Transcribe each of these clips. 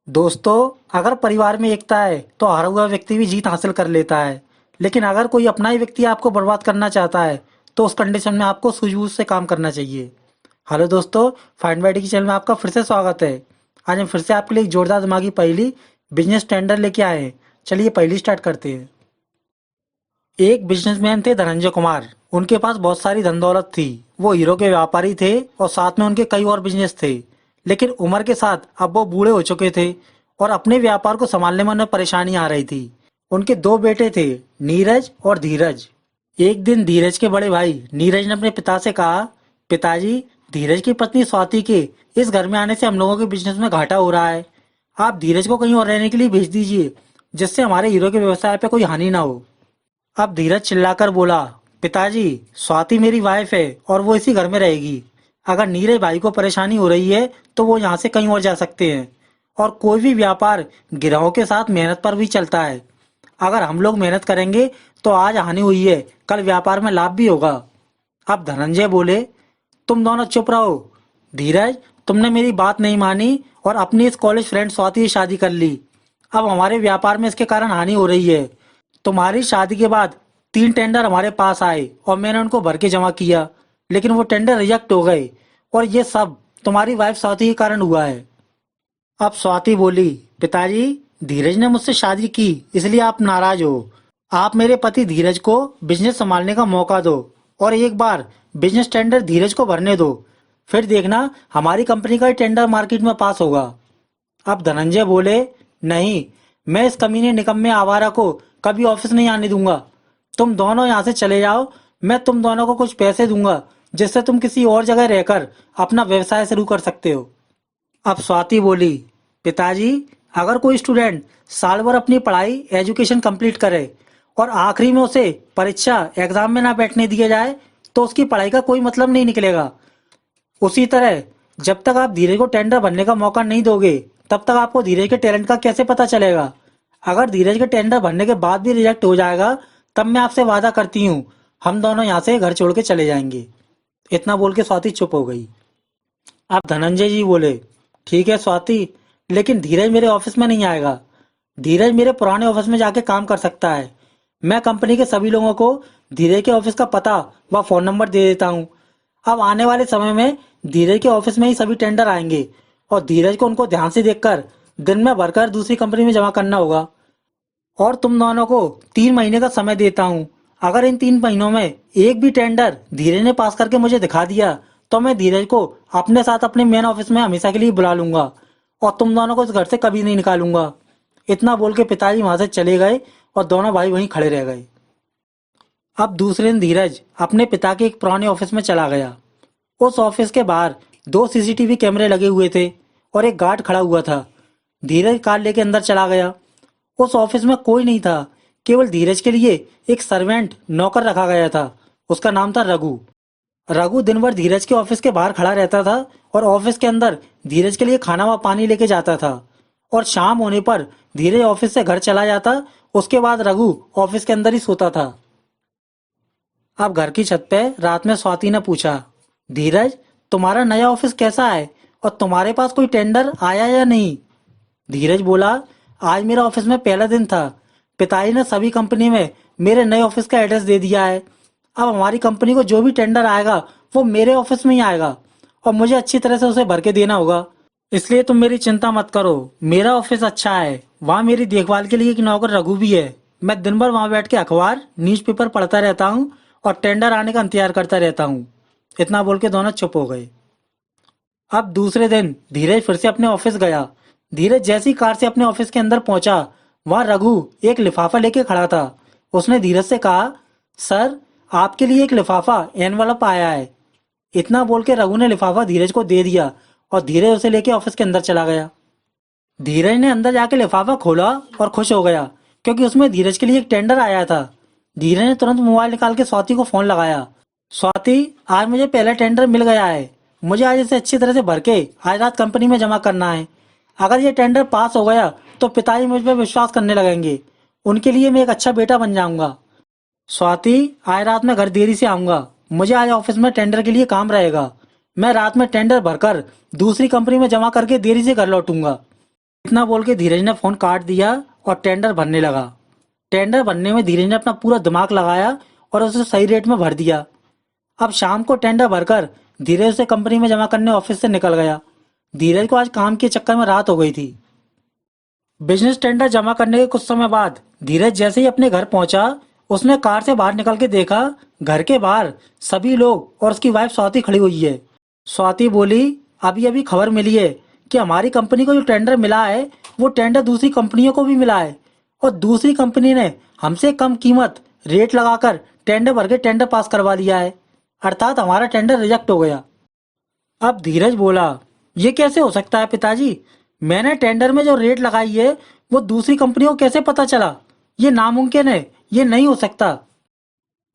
दोस्तों, अगर परिवार में एकता है तो हारा हुआ व्यक्ति भी जीत हासिल कर लेता है। लेकिन अगर कोई अपना ही व्यक्ति आपको बर्बाद करना चाहता है तो उस कंडीशन में आपको सूझबूझ से काम करना चाहिए। हेलो दोस्तों, फाइंड बाय डी के चैनल में आपका फिर से स्वागत है। आज हम फिर से आपके लिए एक जोरदार दिमागी पहेली बिजनेस टेंडर लेके आए हैं। चलिए पहेली स्टार्ट करते हैं। एक बिजनेसमैन थे धनंजय कुमार। उनके पास बहुत सारी धन दौलत थी। वो हीरो के व्यापारी थे और साथ में उनके कई और बिजनेस थे। लेकिन उम्र के साथ अब वो बूढ़े हो चुके थे और अपने व्यापार को संभालने में उन्हें परेशानी आ रही थी। उनके दो बेटे थे, नीरज और धीरज। एक दिन धीरज के बड़े भाई नीरज ने अपने पिता से कहा, पिताजी, धीरज की पत्नी स्वाति के इस घर में आने से हम लोगों के बिजनेस में घाटा हो रहा है। आप धीरज को कहीं और रहने के लिए भेज दीजिए, जिससे हमारे हीरो के व्यवसाय पे कोई हानि ना हो। अब धीरज चिल्लाकर बोला, पिताजी, स्वाति मेरी वाइफ है और वो इसी घर में रहेगी। अगर नीरज भाई को परेशानी हो रही है तो वो यहाँ से कहीं और जा सकते हैं। और कोई भी व्यापार गिरोह के साथ मेहनत पर भी चलता है। अगर हम लोग मेहनत करेंगे तो आज हानि हुई है, कल व्यापार में लाभ भी होगा। अब धनंजय बोले, तुम दोनों चुप रहो। धीरज, तुमने मेरी बात नहीं मानी और अपनी इस कॉलेज फ्रेंड स्वाति से शादी कर ली। अब हमारे व्यापार में इसके कारण हानि हो रही है। तुम्हारी शादी के बाद 3 टेंडर हमारे पास आए और मैंने उनको भर के जमा किया, लेकिन वो टेंडर रिजेक्ट हो गए और ये सब तुम्हारी वाइफ स्वाति के कारण हुआ है। अब स्वाति बोली, पिताजी, धीरज ने मुझसे शादी की इसलिए आप नाराज हो। आप मेरे पति धीरज को बिजनेस संभालने का मौका दो और एक बार बिजनेस टेंडर धीरज को भरने दो। फिर देखना हमारी कंपनी का टेंडर मार्केट में पास होगा। अब धनंजय बोले, नहीं, मैं इस कमीने निकम्मे आवारा को कभी ऑफिस नहीं आने दूंगा। तुम दोनों यहाँ से चले जाओ। मैं तुम दोनों को कुछ पैसे दूंगा जिससे तुम किसी और जगह रहकर अपना व्यवसाय शुरू कर सकते हो। अब स्वाति बोली, पिताजी, अगर कोई स्टूडेंट साल भर अपनी पढ़ाई एजुकेशन कंप्लीट करे और आखिरी में उसे परीक्षा एग्जाम में ना बैठने दिया जाए तो उसकी पढ़ाई का कोई मतलब नहीं निकलेगा। उसी तरह जब तक आप धीरज को टेंडर भरने का मौका नहीं दोगे तब तक आपको धीरज के टैलेंट का कैसे पता चलेगा। अगर धीरज के टेंडर भरने के बाद भी रिजेक्ट हो जाएगा तब मैं आपसे वादा करती हूँ, हम दोनों यहाँ से घर छोड़ के चले जाएंगे। इतना बोल के स्वाति चुप हो गई। अब धनंजय जी बोले, ठीक है स्वाति, लेकिन धीरज मेरे ऑफिस में नहीं आएगा। धीरज मेरे पुराने ऑफिस में जाके काम कर सकता है। मैं कंपनी के सभी लोगों को धीरज के ऑफिस का पता व फोन नंबर दे देता हूँ। अब आने वाले समय में धीरज के ऑफिस में ही सभी टेंडर आएंगे और धीरज को उनको ध्यान से देखकर दिन में भरकर दूसरी कंपनी में जमा करना होगा। और तुम दोनों को 3 महीने का समय देता हूँ। अगर इन 3 महीनों में एक भी टेंडर धीरज ने पास करके मुझे दिखा दिया तो मैं धीरज को अपने साथ अपने मेन ऑफिस में हमेशा के लिए बुला लूंगा और तुम दोनों को इस घर से कभी नहीं निकालूंगा। इतना बोल के पिताजी वहां से चले गए और दोनों भाई वहीं खड़े रह गए। अब दूसरे दिन धीरज अपने पिता के एक पुराने ऑफिस में चला गया। उस ऑफिस के बाहर 2 सीसीटीवी कैमरे लगे हुए थे और एक गार्ड खड़ा हुआ था। धीरज कार लेके अंदर चला गया। उस ऑफिस में कोई नहीं था, केवल धीरज के लिए एक सर्वेंट नौकर रखा गया था। उसका नाम था रघु। रघु दिन भर धीरज के ऑफिस के बाहर खड़ा रहता था और ऑफिस के अंदर धीरज के लिए खाना व पानी लेके जाता था। और शाम होने पर धीरज ऑफिस से घर चला जाता। उसके बाद रघु ऑफिस के अंदर ही सोता था। अब घर की छत पे रात में स्वाति ने पूछा, धीरज, तुम्हारा नया ऑफिस कैसा है और तुम्हारे पास कोई टेंडर आया या नहीं। धीरज बोला, आज मेरा ऑफिस में पहला दिन था। पिताजी ने सभी कंपनी में मेरे नए ऑफिस का एड्रेस दे दिया है। अब हमारी कंपनी को जो भी टेंडर आएगा वो मेरे ऑफिस में ही आएगा और मुझे अच्छी तरह से उसे भर के देना होगा। इसलिए तुम मेरी चिंता मत करो, मेरा ऑफिस अच्छा है। वहाँ मेरी देखभाल के लिए एक नौकर रघु भी है। मैं दिन भर वहाँ बैठ के अखबार न्यूज़पेपर पढ़ता रहता हूँ और टेंडर आने का इंतजार करता रहता हूँ। इतना बोल के दोनों चुप हो गए। अब दूसरे दिन धीरज फिर से अपने ऑफिस गया। धीरज जैसी कार से अपने ऑफिस के अंदर पहुंचा, वहां रघु एक लिफाफा लेके खड़ा था। उसने धीरज से कहा, सर, आपके लिए एक लिफाफा एनवलप आया है। इतना बोल के रघु ने लिफाफा धीरज को दे दिया और धीरज उसे लेके ऑफिस के अंदर चला गया। धीरज ने अंदर जाके लिफाफा खोला और खुश हो गया क्योंकि उसमें धीरज के लिए एक टेंडर आया था। धीरज ने तुरंत मोबाइल निकाल के स्वाति को फोन लगाया, स्वाति, आज मुझे पहला टेंडर मिल गया है। मुझे आज इसे अच्छी तरह से भर के आज रात कंपनी में जमा करना है। अगर ये टेंडर पास हो गया तो पिताजी मुझ पर विश्वास करने लगेंगे। उनके लिए मैं एक अच्छा बेटा बन जाऊंगा। स्वाति, आज रात में घर देरी से आऊंगा। मुझे आज ऑफिस में टेंडर के लिए काम रहेगा। मैं रात में टेंडर भरकर दूसरी कंपनी में जमा करके देरी से घर लौटूंगा। इतना बोल के धीरज ने फोन काट दिया और टेंडर भरने लगा। टेंडर भरने में धीरज ने अपना पूरा दिमाग लगाया और उसे सही रेट में भर दिया। अब शाम को टेंडर भरकर धीरज उसे कंपनी में जमा करने ऑफिस से निकल गया। धीरज को आज काम के चक्कर में रात हो गई थी। बिजनेस टेंडर जमा करने के कुछ समय बाद धीरज जैसे ही अपने घर पहुंचा, उसने कार से बाहर निकल के देखा, घर के बाहर सभी लोग और उसकी वाइफ स्वाति खड़ी हुई है। स्वाति बोली, अभी अभी खबर मिली है कि हमारी कंपनी को जो टेंडर मिला है वो टेंडर दूसरी कंपनियों को भी मिला है और दूसरी कंपनी ने हमसे कम कीमत रेट लगाकर टेंडर भर के टेंडर पास करवा लिया है, अर्थात हमारा टेंडर रिजेक्ट हो गया। अब धीरज बोला, ये कैसे हो सकता है पिताजी? मैंने टेंडर में जो रेट लगाई है वो दूसरी कंपनियों को कैसे पता चला? ये नामुमकिन है, ये नहीं हो सकता।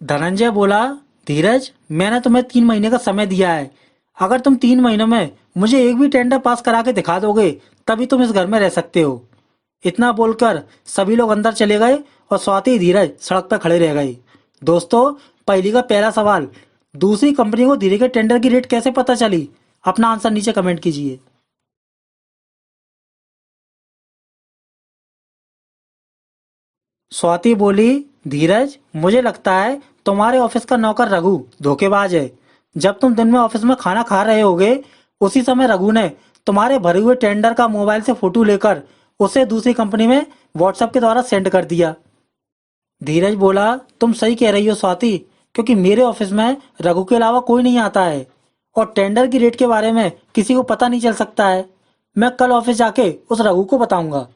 धनंजय बोला, धीरज, मैंने तुम्हें 3 महीने का समय दिया है। अगर तुम 3 महीनों में मुझे एक भी टेंडर पास करा के दिखा दोगे तभी तुम इस घर में रह सकते हो। इतना बोलकर सभी लोग अंदर चले गए और स्वाति धीरज सड़क पर खड़े रह गए। दोस्तों, पहली का पहला सवाल, दूसरी कंपनी को धीरज के टेंडर की रेट कैसे पता चली? अपना आंसर नीचे कमेंट कीजिए। स्वाति बोली, धीरज, मुझे लगता है तुम्हारे ऑफिस का नौकर रघु धोखेबाज है। जब तुम दिन में ऑफिस में खाना खा रहे होगे उसी समय रघु ने तुम्हारे भरे हुए टेंडर का मोबाइल से फोटो लेकर उसे दूसरी कंपनी में व्हाट्सएप के द्वारा सेंड कर दिया। धीरज बोला, तुम सही कह रही हो स्वाति, क्योंकि मेरे ऑफिस में रघु के अलावा कोई नहीं आता है और टेंडर की रेट के बारे में किसी को पता नहीं चल सकता है। मैं कल ऑफिस जाके उस रघु को बताऊंगा।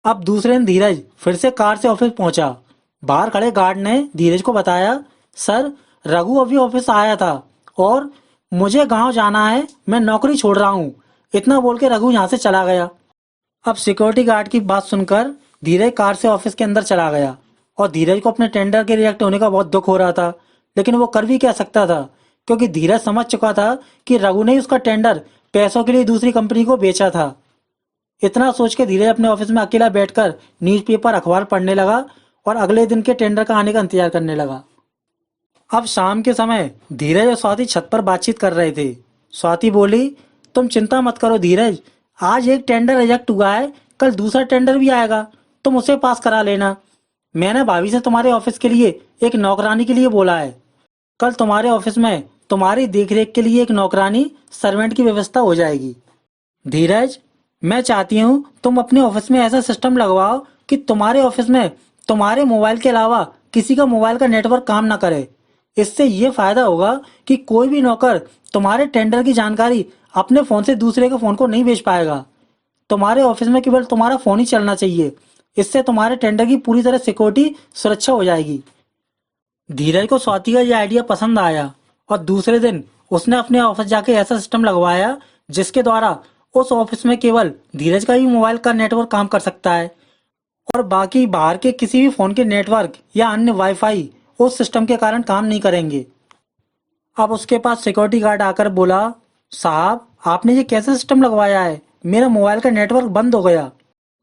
अब दूसरे दिन धीरज फिर से कार से ऑफिस पहुंचा। बाहर खड़े गार्ड ने धीरज को बताया, सर, रघु अभी ऑफिस आया था और मुझे गांव जाना है, मैं नौकरी छोड़ रहा हूँ। इतना बोल के रघु यहाँ से चला गया। अब सिक्योरिटी गार्ड की बात सुनकर धीरज कार से ऑफिस के अंदर चला गया और धीरज को अपने टेंडर के रिजेक्ट होने का बहुत दुख हो रहा था, लेकिन वो कर भी क्या सकता था, क्योंकि धीरज समझ चुका था कि रघु ने ही उसका टेंडर पैसों के लिए दूसरी कंपनी को बेचा था। इतना सोच के धीरज अपने ऑफिस में अकेला बैठकर न्यूज़पेपर अखबार पढ़ने लगा और अगले दिन के टेंडर का आने का इंतजार करने लगा। अब शाम के समय धीरज और स्वाति छत पर बातचीत कर रहे थे। स्वाति बोली, तुम चिंता मत करो धीरज, आज एक टेंडर रिजेक्ट हुआ है, कल दूसरा टेंडर भी आएगा, तुम उसे पास करा लेना। मैंने भाभी से तुम्हारे ऑफिस के लिए एक नौकरानी के लिए बोला है। कल तुम्हारे ऑफिस में तुम्हारी देखरेख के लिए एक नौकरानी सर्वेंट की व्यवस्था हो जाएगी। धीरज, मैं चाहती हूँ तुम अपने ऑफिस में ऐसा सिस्टम लगवाओ कि तुम्हारे ऑफिस में तुम्हारे मोबाइल के अलावा किसी का मोबाइल का नेटवर्क काम ना करे। इससे ये फायदा होगा कि कोई भी नौकर तुम्हारे टेंडर की जानकारी अपने फोन से दूसरे के फोन को नहीं भेज पाएगा। तुम्हारे ऑफिस में केवल तुम्हारा फोन ही चलना चाहिए। इससे तुम्हारे टेंडर की पूरी तरह सिक्योरिटी सुरक्षा हो जाएगी। धीरज को स्वाति का यह आइडिया पसंद आया और दूसरे दिन उसने अपने ऑफिस जाके ऐसा सिस्टम लगवाया जिसके द्वारा उस ऑफिस में केवल धीरज का ही मोबाइल का नेटवर्क काम कर सकता है और बाकी बाहर के किसी भी फोन के नेटवर्क या अन्य वाईफाई उस सिस्टम के कारण काम नहीं करेंगे। अब उसके पास सिक्योरिटी गार्ड आकर बोला, साहब, आपने ये कैसा सिस्टम लगवाया है? मेरा मोबाइल का नेटवर्क बंद हो गया।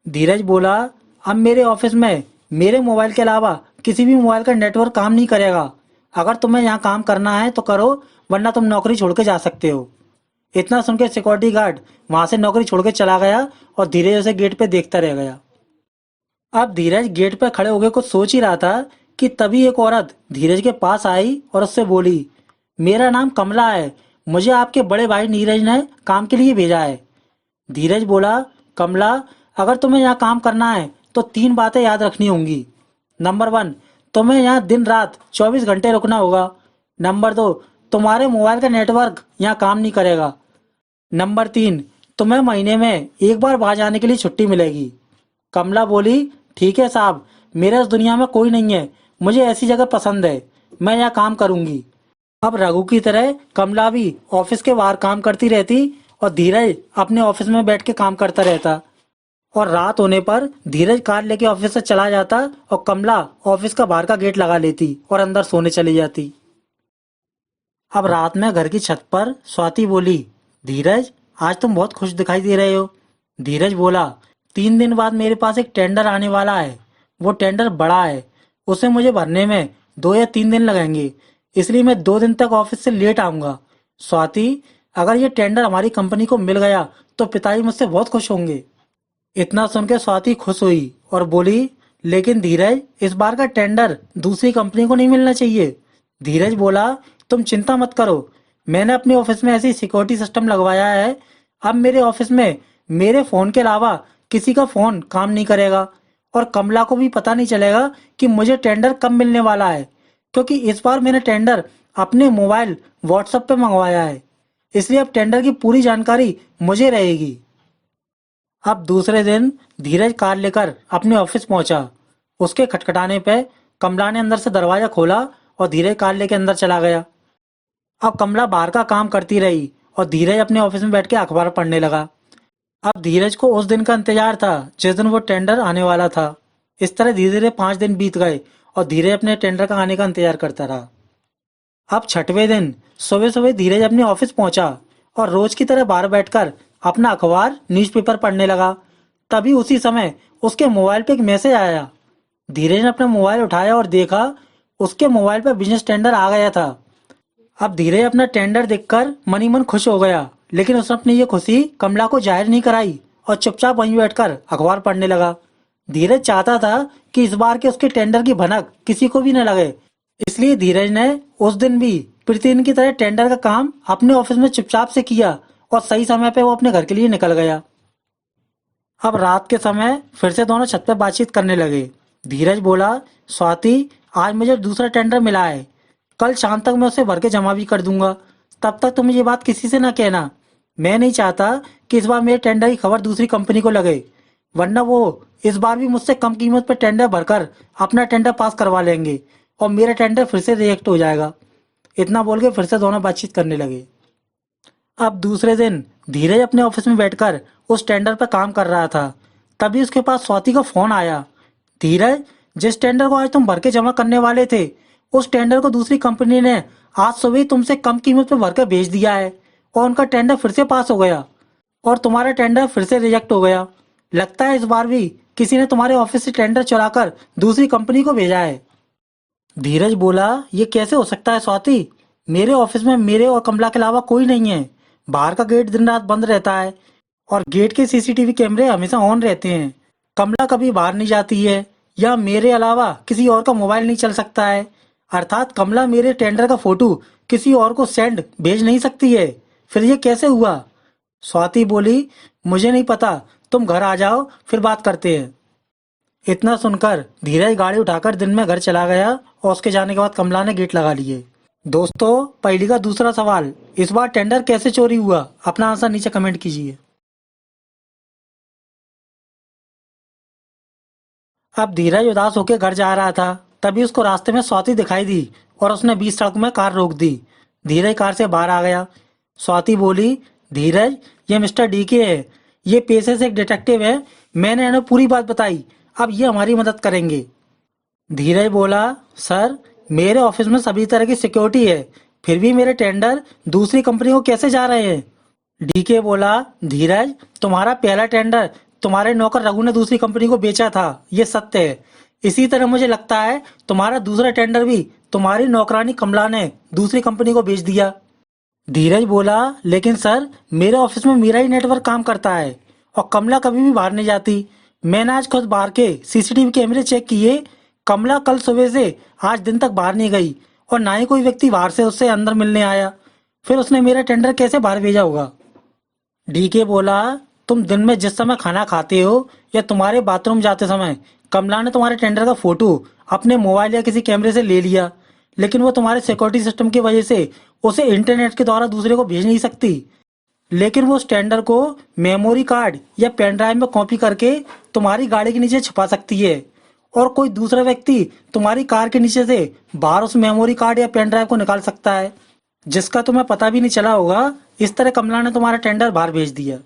धीरज बोला, अब मेरे ऑफिस में मेरे मोबाइल के अलावा किसी भी मोबाइल का नेटवर्क काम नहीं करेगा। अगर तुम्हें यहाँ काम करना है तो करो, वरना तुम नौकरी छोड़ के जा सकते हो। इतना सुनकर सिक्योरिटी गार्ड वहां से नौकरी छोड़ के चला गया और धीरज उसे गेट पे देखता रह गया। अब धीरज गेट पे खड़े होकर कुछ सोच ही रहा था कि तभी एक औरत धीरज के पास आई और उससे बोली, मेरा नाम कमला है, मुझे आपके बड़े भाई नीरज ने काम के लिए भेजा है। धीरज बोला, कमला, अगर तुम्हें यहाँ काम करना है तो 3 बातें याद रखनी होंगी। नंबर 1, तुम्हें यहाँ दिन रात 24 घंटे रुकना होगा। नंबर 2, तुम्हारे मोबाइल का नेटवर्क यहाँ काम नहीं करेगा। नंबर 3, तुम्हें महीने में एक बार बाहर जाने के लिए छुट्टी मिलेगी। कमला बोली, ठीक है साहब, मेरे इस दुनिया में कोई नहीं है, मुझे ऐसी जगह पसंद है, मैं यहाँ काम करूंगी। अब रघु की तरह कमला भी ऑफिस के बाहर काम करती रहती और धीरज अपने ऑफिस में बैठ के काम करता रहता और रात होने पर धीरज कार लेके ऑफिस से चला जाता और कमला ऑफिस का बाहर का गेट लगा लेती और अंदर सोने चली जाती। अब रात में घर की छत पर स्वाति बोली, धीरज, आज तुम बहुत खुश दिखाई दे रहे हो। धीरज बोला, 3 दिन बाद मेरे पास एक टेंडर आने वाला है। वो टेंडर बड़ा है, उसे मुझे भरने में 2 या 3 दिन लगेंगे, इसलिए मैं 2 दिन तक ऑफिस से लेट आऊंगा। स्वाति, अगर ये टेंडर हमारी कंपनी को मिल गया तो पिताजी मुझसे बहुत खुश होंगे। इतना सुन के स्वाति खुश हुई और बोली, लेकिन धीरज, इस बार का टेंडर दूसरी कंपनी को नहीं मिलना चाहिए। धीरज बोला, तुम चिंता मत करो, मैंने अपने ऑफिस में ऐसी सिक्योरिटी सिस्टम लगवाया है। अब मेरे ऑफिस में मेरे फोन के अलावा किसी का फोन काम नहीं करेगा और कमला को भी पता नहीं चलेगा कि मुझे टेंडर कब मिलने वाला है, क्योंकि इस बार मैंने टेंडर अपने मोबाइल व्हाट्सएप पे मंगवाया है। इसलिए अब टेंडर की पूरी जानकारी मुझे रहेगी। अब दूसरे दिन धीरज कार लेकर अपने ऑफिस पहुंचा। उसके खटखटाने पे कमला ने अंदर से दरवाजा खोला और धीरज कार लेके अंदर चला गया। अब कमला बाहर का काम करती रही और धीरज अपने ऑफिस में बैठ के अखबार पढ़ने लगा। अब धीरज को उस दिन का इंतजार था जिस दिन वो टेंडर आने वाला था। इस तरह धीरे धीरे 5 दिन बीत गए और धीरज अपने टेंडर का आने का इंतजार करता रहा। अब छठवें दिन सुबह सुबह धीरज अपने ऑफिस पहुंचा और रोज की तरह बाहर बैठकर अपना अखबार न्यूज़पेपर पढ़ने लगा। तभी उसी समय उसके मोबाइल पे एक मैसेज आया। धीरज ने अपना मोबाइल उठाया और देखा उसके मोबाइल पर बिजनेस टेंडर आ गया था। अब धीरज अपना टेंडर देखकर मन ही मन खुश हो गया, लेकिन उसने अपनी ये खुशी कमला को जाहिर नहीं कराई और चुपचाप वहीं बैठकर अखबार पढ़ने लगा। धीरज चाहता था कि इस बार के उसके टेंडर की भनक किसी को भी न लगे, इसलिए धीरज ने उस दिन भी प्रतिदिन की तरह टेंडर का काम अपने ऑफिस में चुपचाप से किया और सही समय पे वो अपने घर के लिए निकल गया। अब रात के समय फिर से दोनों छत पर बातचीत करने लगे। धीरज बोला, स्वाति, आज मुझे दूसरा टेंडर मिला है। कल शाम तक मैं उसे भर के जमा भी कर दूंगा। तब तक तुम ये बात किसी से ना कहना। मैं नहीं चाहता कि इस बार मेरे टेंडर की खबर दूसरी कंपनी को लगे, वरना वो इस बार भी मुझसे कम कीमत पर टेंडर भरकर अपना टेंडर पास करवा लेंगे और मेरा टेंडर फिर से रिजेक्ट हो जाएगा। इतना बोल के फिर से दोनों बातचीत करने लगे। अब दूसरे दिन धीरज अपने ऑफिस में बैठकर उस टेंडर पर काम कर रहा था। तभी उसके पास स्वाति का फोन आया। धीरज, जिस टेंडर को आज तुम भर के जमा करने वाले थे, उस टेंडर को दूसरी कंपनी ने आज सुबह ही तुमसे कम कीमत पर भर कर भेज दिया है और उनका टेंडर फिर से पास हो गया और तुम्हारा टेंडर फिर से रिजेक्ट हो गया। लगता है इस बार भी किसी ने तुम्हारे ऑफिस से टेंडर चुराकर दूसरी कंपनी को भेजा है। धीरज बोला, ये कैसे हो सकता है स्वाति? मेरे ऑफिस में मेरे और कमला के अलावा कोई नहीं है। बाहर का गेट दिन रात बंद रहता है और गेट के सीसीटीवी कैमरे हमेशा ऑन रहते हैं। कमला कभी बाहर नहीं जाती है या मेरे अलावा किसी और का मोबाइल नहीं चल सकता है। अर्थात कमला मेरे टेंडर का फोटो किसी और को सेंड भेज नहीं सकती है। फिर ये कैसे हुआ? स्वाति बोली, मुझे नहीं पता, तुम घर आ जाओ फिर बात करते हैं। इतना सुनकर धीरज गाड़ी उठाकर दिन में घर चला गया और उसके जाने के बाद कमला ने गेट लगा लिए। दोस्तों, पहली का दूसरा सवाल, इस बार टेंडर कैसे चोरी हुआ? अपना आंसर नीचे कमेंट कीजिए। अब धीरज उदास होकर घर जा रहा था। तभी उसको रास्ते में स्वाति दिखाई दी और उसने बीच सड़क में कार रोक दी। धीरज कार से बाहर आ गया। स्वाति बोली, धीरज, ये मिस्टर डीके है। ये पेशे से एक डिटेक्टिव है। मैंने इन्हें पूरी बात बताई, अब ये हमारी मदद करेंगे। धीरज बोला, सर, मेरे ऑफिस में सभी तरह की सिक्योरिटी है, फिर भी मेरे टेंडर दूसरी कंपनी को कैसे जा रहे हैं? डीके बोला, धीरज, तुम्हारा पहला टेंडर तुम्हारे नौकर रघु ने दूसरी कंपनी को बेचा था, ये सत्य है। इसी तरह मुझे लगता है तुम्हारा दूसरा टेंडर भी तुम्हारी नौकरानी कमला ने दूसरी कंपनी को बेच दिया। धीरज बोला, लेकिन सर, मेरे ऑफिस में मेरा ही नेटवर्क काम करता है और कमला कभी भी बाहर नहीं जाती। मैंने आज खुद बाहर के सीसीटीवी कैमरे चेक किए। कमला कल सुबह से आज दिन तक बाहर नहीं गई और ना ही कोई व्यक्ति बाहर से उससे अंदर मिलने आया। फिर उसने मेरा टेंडर कैसे बाहर भेजा होगा? डीके बोला, तुम दिन में जिस समय खाना खाते हो या तुम्हारे बाथरूम जाते समय कमला ने तुम्हारे टेंडर का फोटो अपने मोबाइल या किसी कैमरे से ले लिया, लेकिन वो तुम्हारे सिक्योरिटी सिस्टम की वजह से उसे इंटरनेट के द्वारा दूसरे को भेज नहीं सकती। लेकिन वो उस टेंडर को मेमोरी कार्ड या पेन ड्राइव में कॉपी करके तुम्हारी गाड़ी के नीचे छुपा सकती है और कोई दूसरा व्यक्ति तुम्हारी कार के नीचे से बाहर उस मेमोरी कार्ड या पेन ड्राइव को निकाल सकता है, जिसका तुम्हें पता भी नहीं चला होगा। इस तरह कमला ने तुम्हारा टेंडर बाहर भेज दिया।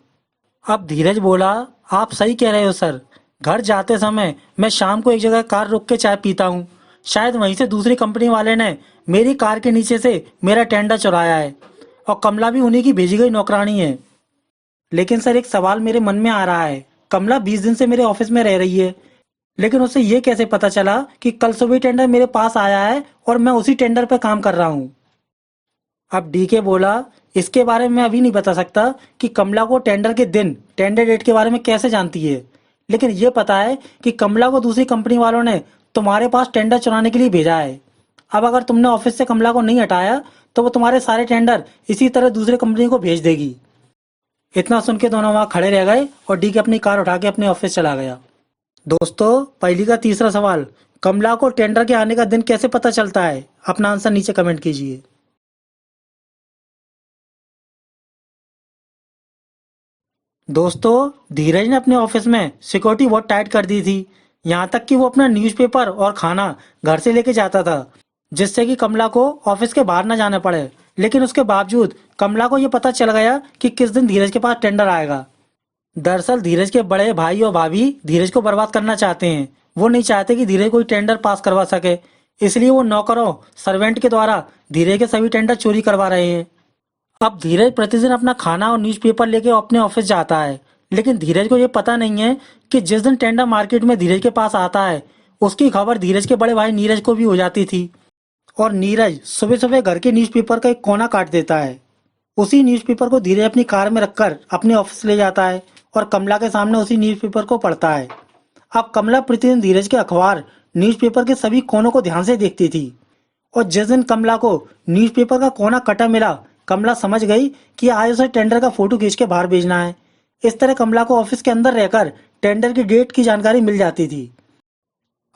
अब धीरज बोला, आप सही कह रहे हो सर। घर जाते समय मैं शाम को एक जगह कार रोक के चाय पीता हूँ। शायद वहीं से दूसरी कंपनी वाले ने मेरी कार के नीचे से मेरा टेंडर चुराया है और कमला भी उन्हीं की भेजी गई नौकरानी है। लेकिन सर, एक सवाल मेरे मन में आ रहा है। कमला 20 दिन से मेरे ऑफिस में रह रही है, लेकिन उसे ये कैसे पता चला कि कल सुबह टेंडर मेरे पास आया है और मैं उसी टेंडर पर काम कर रहा हूँ? अब डीके बोला, इसके बारे में अभी नहीं बता सकता कि कमला को टेंडर के दिन टेंडर डेट के बारे में कैसे जानती है। लेकिन ये पता है कि कमला को दूसरी कंपनी वालों ने तुम्हारे पास टेंडर चुराने के लिए भेजा है। अब अगर तुमने ऑफिस से कमला को नहीं हटाया तो वो तुम्हारे सारे टेंडर इसी तरह दूसरे कंपनी को भेज देगी। इतना सुन के दोनों वहां खड़े रह गए और डीके अपनी कार उठा के अपने ऑफिस चला गया। दोस्तों, पहली का तीसरा सवाल, कमला को टेंडर के आने का दिन कैसे पता चलता है? अपना आंसर नीचे कमेंट कीजिए। दोस्तों, धीरज ने अपने ऑफिस में सिक्योरिटी बहुत टाइट कर दी थी। यहाँ तक कि वो अपना न्यूज़पेपर और खाना घर से लेके जाता था, जिससे कि कमला को ऑफिस के बाहर ना जाना पड़े। लेकिन उसके बावजूद कमला को ये पता चल गया कि किस दिन धीरज के पास टेंडर आएगा। दरअसल धीरज के बड़े भाई और भाभी धीरज को बर्बाद करना चाहते हैं। वो नहीं चाहते कि धीरज कोई टेंडर पास करवा सके, इसलिए वो नौकरों, सर्वेंट के द्वारा धीरज के सभी टेंडर चोरी करवा रहे हैं। अब धीरज प्रतिदिन अपना खाना और न्यूज़पेपर लेके अपने ऑफिस जाता है, लेकिन धीरज को ये पता नहीं है कि जिस दिन टेंडर मार्केट में धीरज के पास आता है, उसकी खबर धीरज के बड़े भाई नीरज को भी हो जाती थी। और नीरज सुबह सुबह घर के न्यूज़पेपर का एक कोना काट देता है। उसी न्यूज़पेपर को धीरज अपनी कार में रखकर अपने ऑफिस ले जाता है और कमला के सामने उसी न्यूज़पेपर को पढ़ता है। अब कमला प्रतिदिन धीरज के अखबार, न्यूज़पेपर के सभी कोनों को ध्यान से देखती थी। और जिस दिन कमला को न्यूज़पेपर का कोना कटा मिला, कमला समझ गई कि आज उसे टेंडर का फोटो खींच के बाहर भेजना है। इस तरह कमला को ऑफिस के अंदर रहकर टेंडर की डेट की जानकारी मिल जाती थी।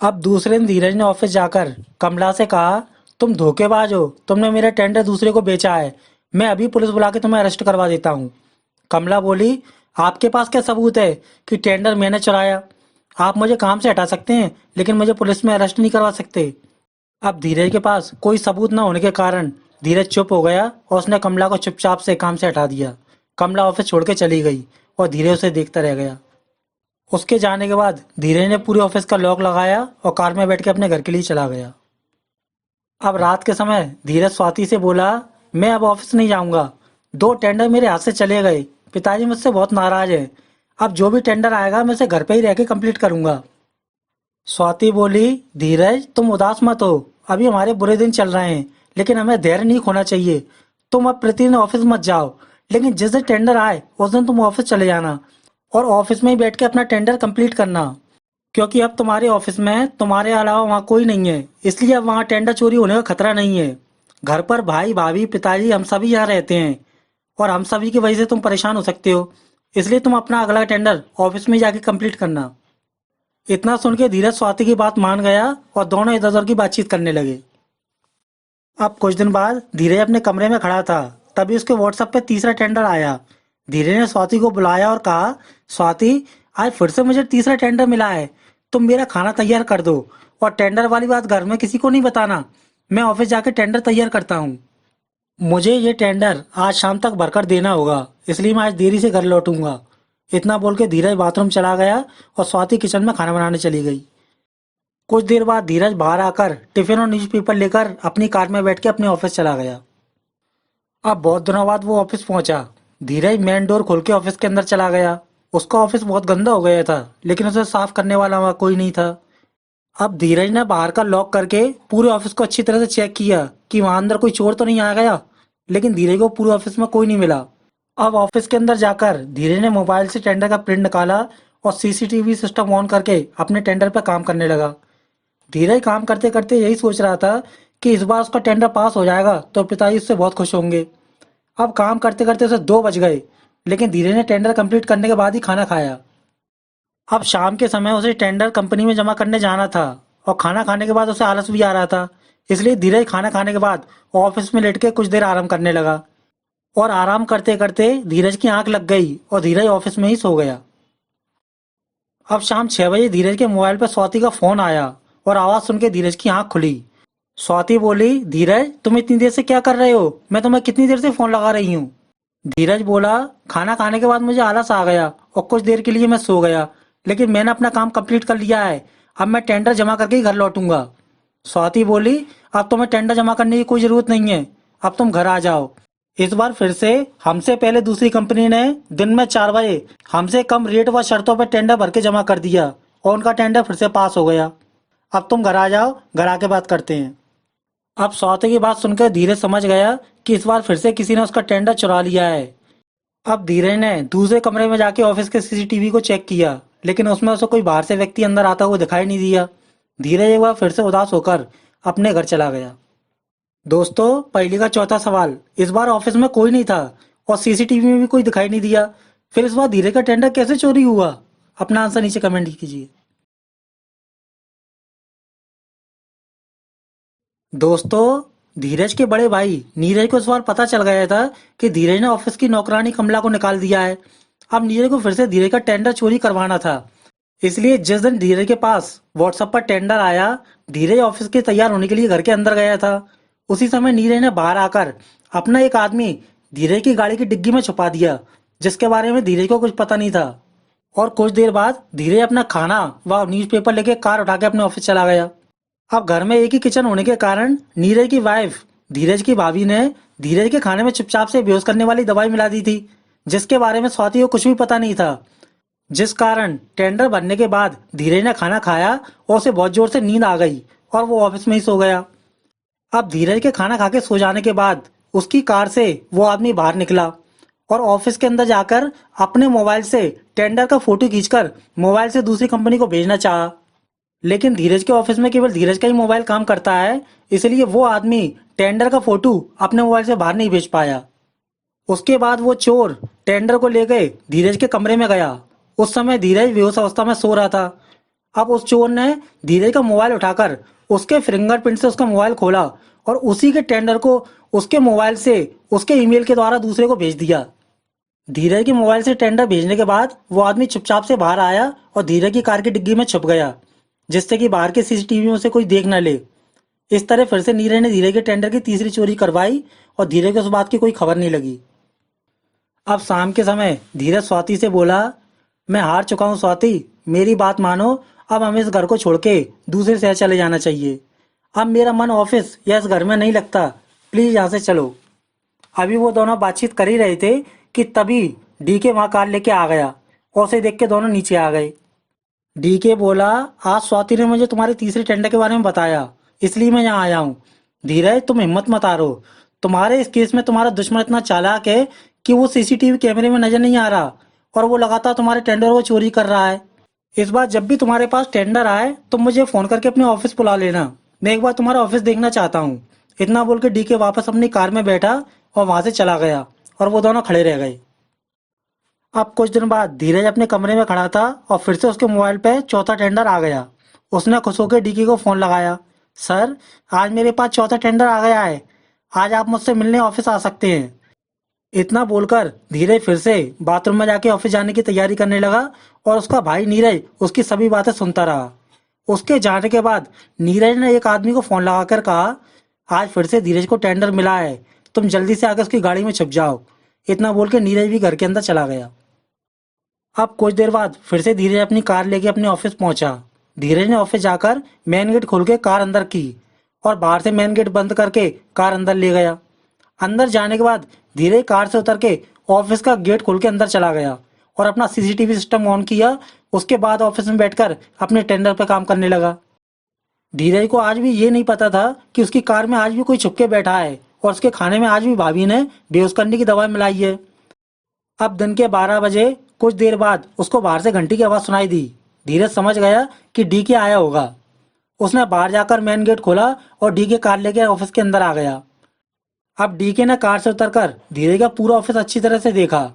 अब दूसरे दिन धीरज ने ऑफिस जाकर कमला से कहा, तुम धोखेबाज हो, तुमने मेरा टेंडर दूसरे को बेचा है। मैं अभी पुलिस बुला के तुम्हें अरेस्ट करवा देता हूँ। कमला बोली, आपके पास क्या सबूत है कि टेंडर मैंने चुराया? आप मुझे काम से हटा सकते हैं, लेकिन मुझे पुलिस में अरेस्ट नहीं करवा सकते। अब धीरज के पास कोई सबूत न होने के कारण धीरज चुप हो गया और उसने कमला को चुपचाप से काम से हटा दिया। कमला ऑफिस छोड़ के चली गई और धीरज उसे देखता रह गया। उसके जाने के बाद धीरज ने पूरे ऑफिस का लॉक लगाया और कार में बैठ के अपने घर के लिए चला गया। अब रात के समय धीरज स्वाति से बोला, मैं अब ऑफिस नहीं जाऊंगा। 2 टेंडर मेरे हाथ से चले गए। पिताजी मुझसे बहुत नाराज है। अब जो भी टेंडर आएगा मैं उसे घर पे ही रह के कंप्लीट करूंगा। स्वाति बोली, धीरज तुम उदास मत हो। अभी हमारे बुरे दिन चल रहे हैं, लेकिन हमें धैर्य नहीं खोना चाहिए। तुम अब प्रतिदिन ऑफिस मत जाओ, लेकिन जिस दिन टेंडर आए उस दिन तुम ऑफिस चले जाना और ऑफिस में ही बैठ के अपना टेंडर कंप्लीट करना। क्योंकि अब तुम्हारे ऑफिस में तुम्हारे अलावा वहाँ कोई नहीं है, इसलिए अब वहाँ टेंडर चोरी होने का खतरा नहीं है। घर पर भाई भाभी पिताजी हम सभी यहाँ रहते हैं और हम सभी की वजह से तुम परेशान हो सकते हो, इसलिए तुम अपना अगला टेंडर ऑफिस में जाके कंप्लीट करना। इतना सुन के धीरज स्वाति की बात मान गया और दोनों इधर उधर की बातचीत करने लगे। अब कुछ दिन बाद धीरज अपने कमरे में खड़ा था, तभी उसके व्हाट्सएप पे तीसरा टेंडर आया। धीरज ने स्वाति को बुलाया और कहा, स्वाति आज फिर से मुझे तीसरा टेंडर मिला है। तुम मेरा खाना तैयार कर दो और टेंडर वाली बात घर में किसी को नहीं बताना। मैं ऑफिस जाके टेंडर तैयार करता हूँ। मुझे ये टेंडर आज शाम तक भरकर देना होगा, इसलिए मैं आज देरी से घर लौटूंगा। इतना बोल के धीरज बाथरूम चला गया और स्वाति किचन में खाना बनाने चली गई। कुछ देर बाद धीरज बाहर आकर टिफिन और न्यूज़पेपर लेकर अपनी कार में बैठ के अपने ऑफिस चला गया। अब बहुत दिनों बाद वो ऑफिस पहुंचा। धीरज मेन डोर खोल के ऑफिस के अंदर चला गया। उसका ऑफिस बहुत गंदा हो गया था, लेकिन उसे साफ करने वाला वहाँ कोई नहीं था। अब धीरज ने बाहर का लॉक करके पूरे ऑफिस को अच्छी तरह से चेक किया कि वहां अंदर कोई चोर तो नहीं आ गया, लेकिन धीरज को पूरे ऑफिस में कोई नहीं मिला। अब ऑफिस के अंदर जाकर धीरज ने मोबाइल से टेंडर का प्रिंट निकाला और सीसीटीवी सिस्टम ऑन करके अपने टेंडर पर काम करने लगा। धीरज काम करते करते यही सोच रहा था कि इस बार उसका टेंडर पास हो जाएगा तो पिताजी उससे बहुत खुश होंगे। अब काम करते करते उसे 2 बज गए, लेकिन धीरज ने टेंडर कंप्लीट करने के बाद ही खाना खाया। अब शाम के समय उसे टेंडर कंपनी में जमा करने जाना था और खाना खाने के बाद उसे आलस भी आ रहा था, इसलिए धीरज खाना खाने के बाद ऑफिस में लेट के कुछ देर आराम करने लगा। और आराम करते करते धीरज की आंख लग गई और धीरज ऑफिस में ही सो गया। अब शाम 6 बजे धीरज के मोबाइल पर स्वाति का फोन आया और आवाज सुन के धीरज की आंख खुली। स्वाति बोली, धीरज तुम इतनी देर से क्या कर रहे हो? मैं तुम्हें कितनी देर से फोन लगा रही हूँ। धीरज बोला, खाना खाने के बाद मुझे आलस आ गया और कुछ देर के लिए मैं सो गया, लेकिन मैंने अपना काम कंप्लीट कर लिया है। अब मैं टेंडर जमा करके ही घर लौटूंगा। स्वाति बोली, अब तुम्हें टेंडर जमा करने की कोई जरूरत नहीं है, अब तुम घर आ जाओ। इस बार फिर से हमसे पहले दूसरी कंपनी ने दिन में 4 बजे हमसे कम रेट व शर्तों पर टेंडर भर के जमा कर दिया और उनका टेंडर फिर से पास हो गया। अब तुम घर आ जाओ, घर आके बात करते हैं। अब स्वाति की बात सुनकर धीरज समझ गया कि इस बार फिर से किसी ने उसका टेंडर चुरा लिया है। अब धीरज ने दूसरे कमरे में जाके ऑफिस के सीसीटीवी को चेक किया, लेकिन उसमें उसे कोई बाहर से व्यक्ति अंदर आता हुआ दिखाई नहीं दिया। धीरज एक बार फिर से उदास होकर अपने घर चला गया। दोस्तों, पहेली का चौथा सवाल। इस बार ऑफिस में कोई नहीं था और सीसीटीवी में भी कोई दिखाई नहीं दिया, फिर इस बार धीरज का टेंडर कैसे चोरी हुआ? अपना आंसर नीचे कमेंट कीजिए। दोस्तों, धीरज के बड़े भाई नीरज को इस बार पता चल गया था कि धीरज ने ऑफिस की नौकरानी कमला को निकाल दिया है। अब नीरज को फिर से धीरज का टेंडर चोरी करवाना था। इसलिए जिस दिन धीरज के पास व्हाट्सएप पर टेंडर आया, धीरज ऑफिस के तैयार होने के लिए घर के अंदर गया था। उसी समय नीरज ने बाहर आकर अपना एक आदमी धीरज की गाड़ी की डिग्गी में छुपा दिया, जिसके बारे में धीरज को कुछ पता नहीं था। और कुछ देर बाद धीरज अपना खाना व न्यूज़पेपर लेके कार उठा के अपने ऑफिस चला गया। अब घर में एक ही किचन होने के कारण नीरज की वाइफ धीरज की भाभी ने धीरज के खाने में चुपचाप से बेहोश करने वाली दवाई मिला दी थी, जिसके बारे में स्वाति को कुछ भी पता नहीं था। जिस कारण टेंडर भरने के बाद धीरज ने खाना खाया और उसे बहुत जोर से नींद आ गई और वो ऑफिस में ही सो गया। अब धीरज के खाना खा के सो जाने के बाद उसकी कार से वो आदमी बाहर निकला और ऑफिस के अंदर जाकर अपने मोबाइल से टेंडर का फोटो खींचकर मोबाइल से दूसरी कंपनी को भेजना चाहा। लेकिन धीरज के ऑफिस में केवल धीरज का ही मोबाइल काम करता है, इसलिए वो आदमी टेंडर का फोटो अपने मोबाइल से बाहर नहीं भेज पाया। उसके बाद वो चोर टेंडर को लेकर धीरज के कमरे में गया। उस समय धीरज बेहोश अवस्था में सो रहा था। अब उस चोर ने धीरज का मोबाइल उठाकर उसके फिंगरप्रिंट से उसका मोबाइल खोला और उसी के टेंडर को उसके मोबाइल से उसके ईमेल के द्वारा दूसरे को भेज दिया। धीरज के मोबाइल से टेंडर भेजने के बाद वो आदमी चुपचाप से बाहर आया और धीरज की कार की डिग्गी में छुप गया, जिससे कि बाहर के सीसीटीवी में से कोई देख न ले। इस तरह फिर से नीरज ने धीरज के टेंडर की तीसरी चोरी करवाई और धीरज को उस बात की कोई खबर नहीं लगी। अब शाम के समय धीरज स्वाति से बोला, मैं हार चुका हूँ स्वाति, मेरी बात मानो, अब हमें इस घर को छोड़ के दूसरे शहर चले जाना चाहिए। अब मेरा मन ऑफिस या इस घर में नहीं लगता, प्लीज यहाँ से चलो। अभी वो दोनों बातचीत कर ही रहे थे कि तभी डीके वहां कार लेके आ गया और उसे देख के दोनों नीचे आ गए। डीके बोला, आज स्वाति ने मुझे तुम्हारे तीसरे टेंडर के बारे में बताया, इसलिए मैं यहाँ आया हूँ। धीरज, तुम हिम्मत मत हारो। तुम्हारे इस केस में तुम्हारा दुश्मन इतना चालाक है कि वो सीसीटीवी कैमरे में नजर नहीं आ रहा और वो लगातार तुम्हारे टेंडर को चोरी कर रहा है। इस बार जब भी तुम्हारे पास टेंडर आए तुम मुझे फोन करके अपने ऑफिस बुला लेना, मैं एक बार तुम्हारा ऑफिस देखना चाहता हूँ। इतना बोल के डीके वापस अपनी कार में बैठा और वहां से चला गया और वो दोनों खड़े रह गए। अब कुछ दिन बाद धीरज अपने कमरे में खड़ा था और फिर से उसके मोबाइल पे चौथा टेंडर आ गया। उसने खुश होकर डीके को फोन लगाया, सर, आज मेरे पास चौथा टेंडर आ गया है, आज आप मुझसे मिलने ऑफिस आ सकते हैं। इतना बोलकर धीरज फिर से बाथरूम में जाके ऑफिस जाने की तैयारी करने लगा और उसका भाई नीरज उसकी सभी बातें सुनता रहा। उसके जाने के बाद नीरज ने एक आदमी को फोन लगाकर कहा, आज फिर से धीरज को टेंडर मिला है, तुम जल्दी से आकर उसकी गाड़ी में छुप जाओ। इतना बोल के नीरज भी घर के अंदर चला गया। अब कुछ देर बाद फिर से धीरज अपनी कार लेके अपने ऑफिस पहुंचा। धीरज ने ऑफिस जाकर मेन गेट खोल के कार अंदर की और बाहर से मेन गेट बंद करके कार अंदर ले गया। अंदर जाने के बाद धीरज कार से उतर के ऑफिस का गेट खोल के अंदर चला गया और अपना सीसीटीवी सिस्टम ऑन किया। उसके बाद ऑफिस में बैठकर अपने टेंडर पर काम करने लगा। धीरज को आज भी ये नहीं पता था कि उसकी कार में आज भी कोई छुप के बैठा है और उसके खाने में आज भी भाभी ने बेहोश करने की दवाई मिलाई है। अब दिन के 12 बजे कुछ देर बाद उसको बाहर से घंटी की आवाज सुनाई दी। धीरज समझ गया कि डीके आया होगा। उसने बाहर जाकर मेन गेट खोला और डीके कार लेके ऑफिस के अंदर आ गया। अब डीके ने कार से उतरकर धीरज का पूरा ऑफिस अच्छी तरह से देखा।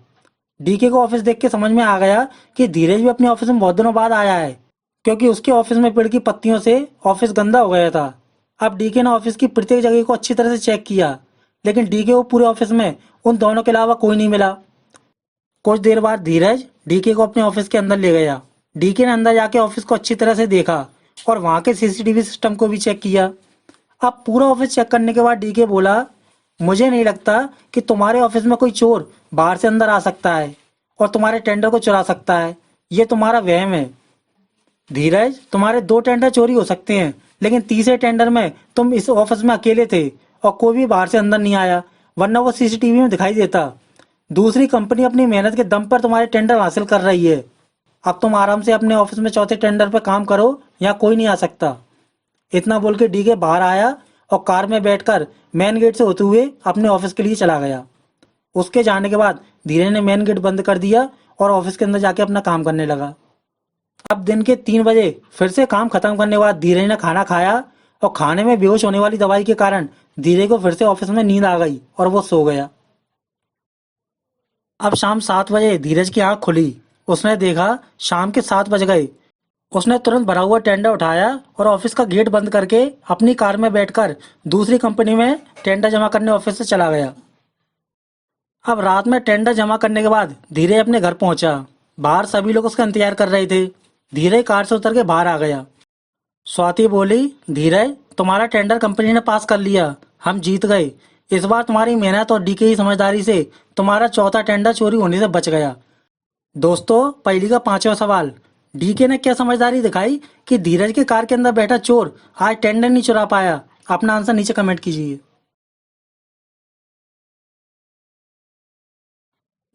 डीके को ऑफिस देख के समझ में आ गया कि धीरज भी अपने ऑफिस में बहुत दिनों बाद आया है, क्योंकि उसके ऑफिस में पेड़ की पत्तियों से ऑफिस गंदा हो गया था। अब डीके ने ऑफिस की प्रत्येक जगह को अच्छी तरह से चेक किया, लेकिन डीके को पूरे ऑफिस में उन दोनों के अलावा कोई नहीं मिला। कुछ देर बाद धीरज डीके को अपने ऑफिस के अंदर ले गया। डीके ने अंदर जाके ऑफिस को अच्छी तरह से देखा और वहां के सीसीटीवी सिस्टम को भी चेक किया। अब पूरा ऑफिस चेक करने के बाद डीके बोला, मुझे नहीं लगता कि तुम्हारे ऑफिस में कोई चोर बाहर से अंदर आ सकता है और तुम्हारे टेंडर को चुरा सकता है। ये तुम्हारा वहम है। धीरज, तुम्हारे 2 टेंडर चोरी हो सकते हैं, लेकिन तीसरे टेंडर में तुम इस ऑफिस में अकेले थे और कोई भी बाहर से अंदर नहीं आया, वरना वो सीसीटीवी में दिखाई देता। दूसरी कंपनी अपनी मेहनत के दम पर तुम्हारे टेंडर हासिल कर रही है। अब तुम आराम से अपने ऑफिस में चौथे टेंडर पर काम करो, यहाँ कोई नहीं आ सकता। इतना बोल के डीके बाहर आया और कार में बैठकर मेन गेट से होते हुए अपने ऑफिस के लिए चला गया। उसके जाने के बाद धीरज ने मेन गेट बंद कर दिया और ऑफिस के अंदर जाके अपना काम करने लगा। अब दिन के 3 बजे फिर से काम खत्म करने के बाद धीरज ने खाना खाया और खाने में बेहोश होने वाली दवाई के कारण धीरज को फिर से ऑफिस में नींद आ गई और वो सो गया। अब शाम 7 बजे धीरज की आंख खुली। उसने देखा शाम के 7 बज गए। उसने तुरंत भरा हुआ टेंडर उठाया और ऑफिस का गेट बंद करके अपनी कार में बैठकर दूसरी कंपनी में टेंडर जमा करने ऑफिस से चला गया। अब रात में टेंडर जमा करने के बाद धीरज अपने घर पहुंचा। बाहर सभी लोग उसका इंतजार कर रहे थे। धीरज कार से उतर के बाहर आ गया। स्वाति बोली, धीरज तुम्हारा टेंडर कंपनी ने पास कर लिया, हम जीत गए। इस बार तुम्हारी मेहनत और डी की समझदारी से तुम्हारा चौथा टेंडर चोरी होने से बच गया। दोस्तों, पहली का 5वां सवाल, डीके ने क्या समझदारी दिखाई कि धीरज के कार के अंदर बैठा चोर आज टेंडर नहीं चुरा पाया? अपना आंसर नीचे कमेंट कीजिए।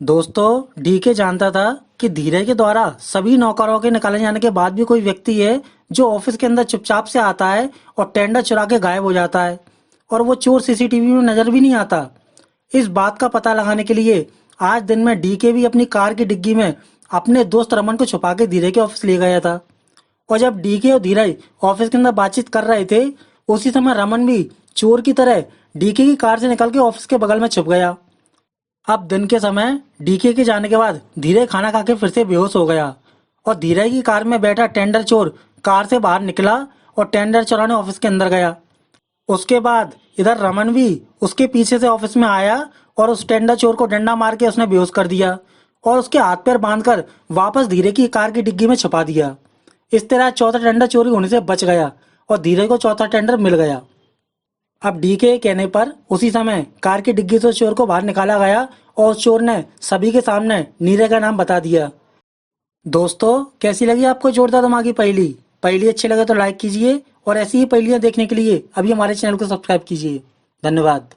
दोस्तों, डीके जानता था कि धीरज के द्वारा सभी नौकरों के निकाले जाने के बाद भी कोई व्यक्ति है जो ऑफिस के अंदर चुपचाप से आता है और टेंडर चुरा के गायब हो जाता है और वो चोर सीसीटीवी में नजर भी नहीं आता। इस बात का पता लगाने के लिए आज दिन में डीके भी अपनी कार की डिग्गी में अपने दोस्त रमन को छुपा के धीरज के ऑफिस ले गया था। और जब डीके और धीरज ऑफिस के अंदर बातचीत कर रहे थे, उसी समय रमन भी चोर की तरह डीके की कार से निकल के ऑफिस के बगल में छुप गया। अब दिन के समय डीके के जाने के बाद धीरज खाना खा के फिर से बेहोश हो गया और धीरज की कार में बैठा टेंडर चोर कार से बाहर निकला और टेंडर चुराने ऑफिस के अंदर गया। उसके बाद इधर रमन भी उसके पीछे से ऑफिस में आया और उस टेंडर चोर को डंडा मार के उसने बेहोश कर दिया और उसके हाथ पैर बांधकर वापस धीरज की कार की डिग्गी में छुपा दिया। इस तरह चौथा टेंडर चोरी होने से बच गया और धीरज को चौथा टेंडर मिल गया। अब डीके के कहने पर उसी समय कार की डिग्गी से चोर को बाहर निकाला गया और उस चोर ने सभी के सामने नीरज का नाम बता दिया। दोस्तों, कैसी लगी आपको जोरदार दिमागी पहेली? पहेली अच्छी लगे तो लाइक कीजिए और ऐसी ही पहेलियां देखने के लिए अभी हमारे चैनल को सब्सक्राइब कीजिए। धन्यवाद।